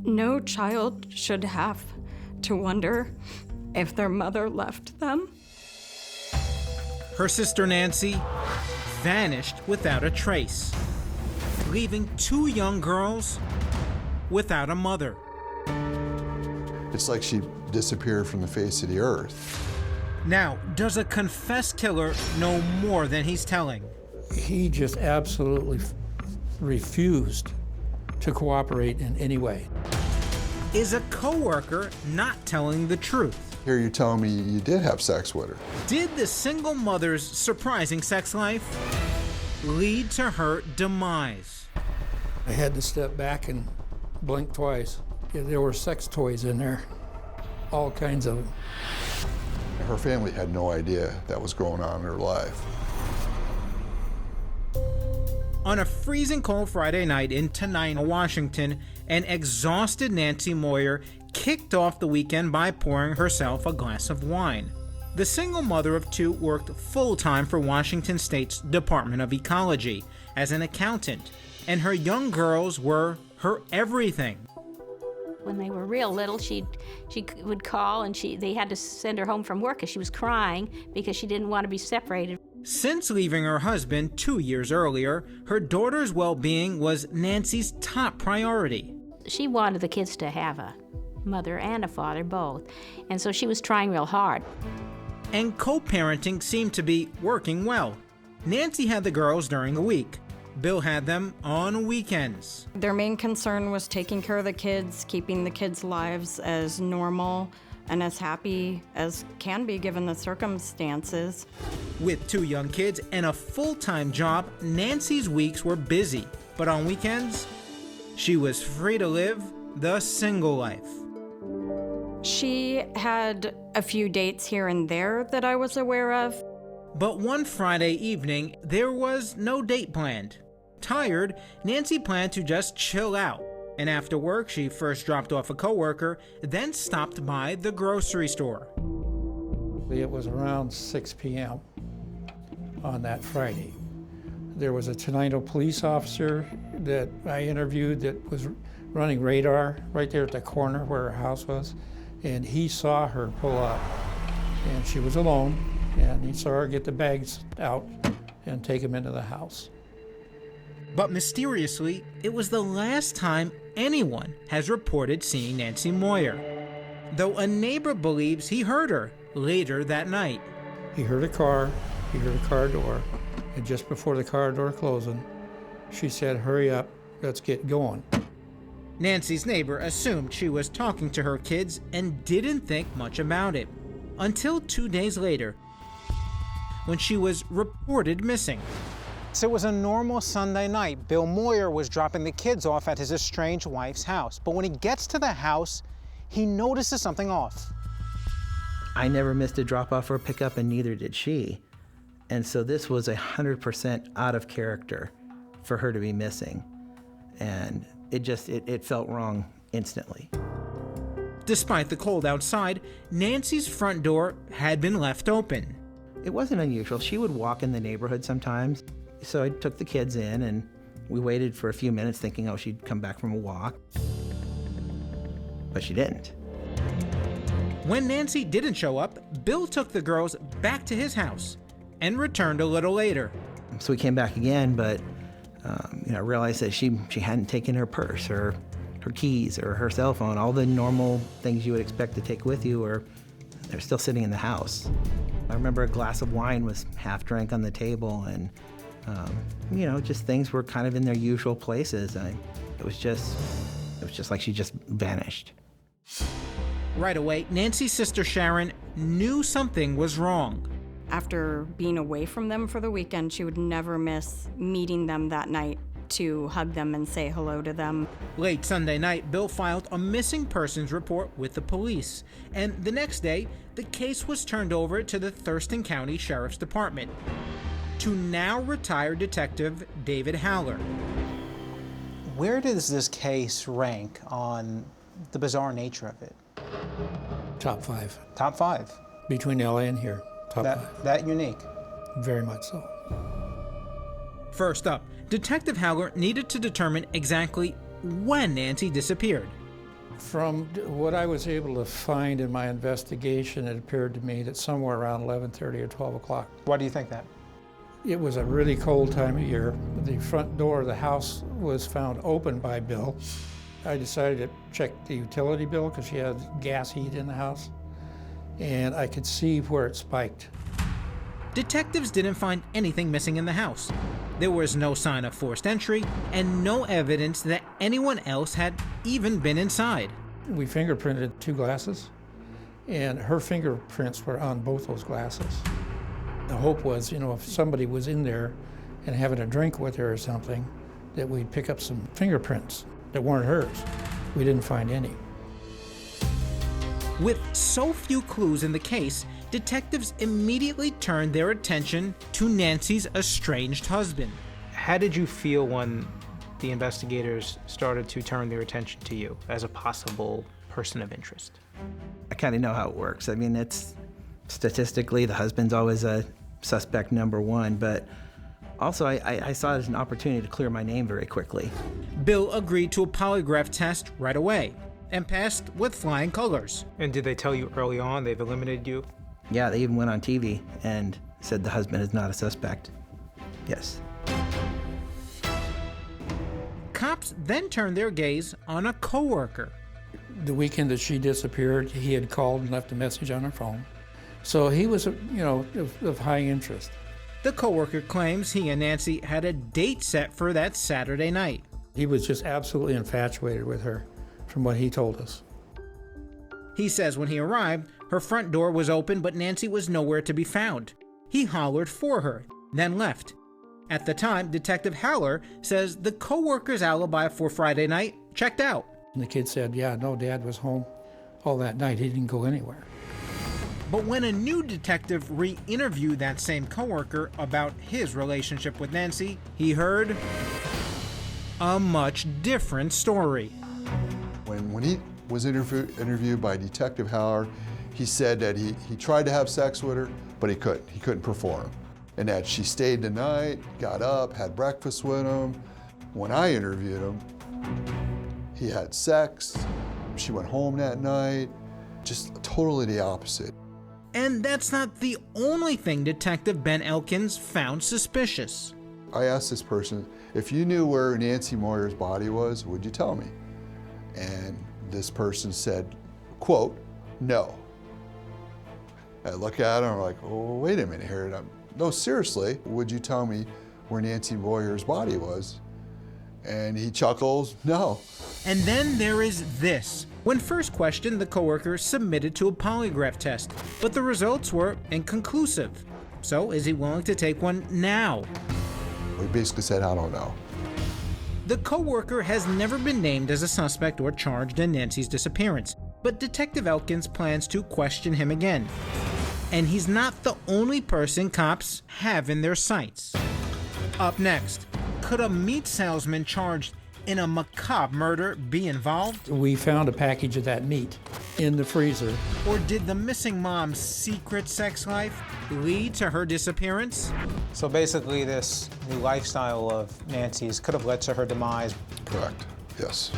No child should have to wonder if their mother left them. Her sister Nancy vanished without a trace, leaving 2 young girls without a mother. It's like she disappeared from the face of the earth. Now, does a confessed killer know more than he's telling? He just absolutely refused to cooperate in any way. Is a coworker not telling the truth? Here you're telling me you did have sex with her. Did the single mother's surprising sex life lead to her demise? I had to step back and blink twice. Yeah, there were sex toys in there, all kinds of them. Her family had no idea that was going on in her life. On a freezing cold Friday night in Tenino, Washington, an exhausted Nancy Moyer kicked off the weekend by pouring herself a glass of wine. The single mother of 2 worked full-time for Washington State's Department of Ecology as an accountant, and her young girls were her everything. When they were real little, she would call and they had to send her home from work because she was crying because she didn't want to be separated. Since leaving her husband 2 years earlier, her daughter's well-being was Nancy's top priority. She wanted the kids to have a mother and a father, both, and so she was trying real hard. And co-parenting seemed to be working well. Nancy had the girls during the week. Bill had them on weekends. Their main concern was taking care of the kids, keeping the kids' lives as normal and as happy as can be given the circumstances. With 2 young kids and a full-time job, Nancy's weeks were busy. But on weekends, she was free to live the single life. She had a few dates here and there that I was aware of. But one Friday evening, there was no date planned. Tired, Nancy planned to just chill out. And after work, she first dropped off a coworker, then stopped by the grocery store. It was around 6 p.m. on that Friday. There was a Tenino police officer that I interviewed that was running radar right there at the corner where her house was, and he saw her pull up. And she was alone, and he saw her get the bags out and take them into the house. But mysteriously, it was the last time anyone has reported seeing Nancy Moyer, though a neighbor believes he heard her later that night. He heard a car door, and just before the car door closing, she said, "Hurry up, let's get going." Nancy's neighbor assumed she was talking to her kids and didn't think much about it, until 2 days later, when she was reported missing. So it was a normal Sunday night. Bill Moyer was dropping the kids off at his estranged wife's house. But when he gets to the house, he notices something off. I never missed a drop-off or a pickup, and neither did she. And so this was 100% out of character for her to be missing. And it felt wrong instantly. Despite the cold outside, Nancy's front door had been left open. It wasn't unusual. She would walk in the neighborhood sometimes. So I took the kids in, and we waited for a few minutes thinking, oh, she'd come back from a walk. But she didn't. When Nancy didn't show up, Bill took the girls back to his house and returned a little later. So we came back again, but I realized that she hadn't taken her purse or her keys or her cell phone. All the normal things you would expect to take with you they're still sitting in the house. I remember a glass of wine was half drank on the table, and just things were kind of in their usual places. It was just like she just vanished. Right away, Nancy's sister Sharon knew something was wrong. After being away from them for the weekend, she would never miss meeting them that night to hug them and say hello to them. Late Sunday night, Bill filed a missing persons report with the police, and the next day, the case was turned over to the Thurston County Sheriff's Department to now retired Detective David Howler. Where does this case rank on the bizarre nature of it? Top 5. Top 5? Between LA and here, top 5. That unique? Very much so. First up, Detective Howler needed to determine exactly when Nancy disappeared. From what I was able to find in my investigation, it appeared to me that somewhere around 11:30 or 12 o'clock. Why do you think that? It was a really cold time of year. The front door of the house was found open by Bill. I decided to check the utility bill because she had gas heat in the house, and I could see where it spiked. Detectives didn't find anything missing in the house. There was no sign of forced entry and no evidence that anyone else had even been inside. We fingerprinted 2 glasses, and her fingerprints were on both those glasses. The hope was, if somebody was in there and having a drink with her or something, that we'd pick up some fingerprints that weren't hers. We didn't find any. With so few clues in the case, detectives immediately turned their attention to Nancy's estranged husband. How did you feel when the investigators started to turn their attention to you as a possible person of interest? I kind of know how it works. I mean, it's statistically, the husband's always a suspect number 1, but also I saw it as an opportunity to clear my name very quickly. Bill agreed to a polygraph test right away and passed with flying colors. And did they tell you early on they've eliminated you? Yeah, they even went on TV and said the husband is not a suspect. Yes. Cops then turned their gaze on a coworker. The weekend that she disappeared, he had called and left a message on her phone. So he was, of high interest. The coworker claims he and Nancy had a date set for that Saturday night. He was just absolutely infatuated with her, from what he told us. He says when he arrived, her front door was open, but Nancy was nowhere to be found. He hollered for her, then left. At the time, Detective Haller says the coworker's alibi for Friday night checked out. And the kid said, yeah, no, Dad was home all that night. He didn't go anywhere. But when a new detective re-interviewed that same coworker about his relationship with Nancy, he heard a much different story. When he was interviewed by Detective Haller, he said that he tried to have sex with her, but he couldn't perform. And that she stayed the night, got up, had breakfast with him. When I interviewed him, he had sex, she went home that night, just totally the opposite. And that's not the only thing Detective Ben Elkins found suspicious. I asked this person, if you knew where Nancy Moyer's body was, would you tell me? And this person said, quote, no. I look at him, I'm like, oh, wait a minute here. No, seriously, would you tell me where Nancy Moyer's body was? And he chuckles, no. And then there is this. When first questioned, the coworker submitted to a polygraph test, but the results were inconclusive. So is he willing to take one now? We basically said, I don't know. The coworker has never been named as a suspect or charged in Nancy's disappearance, but Detective Elkins plans to question him again. And he's not the only person cops have in their sights. Up next, could a meat salesman charged in a macabre murder be involved? We found a package of that meat in the freezer. Or did the missing mom's secret sex life lead to her disappearance? So basically this new lifestyle of Nancy's could have led to her demise. Correct, yes.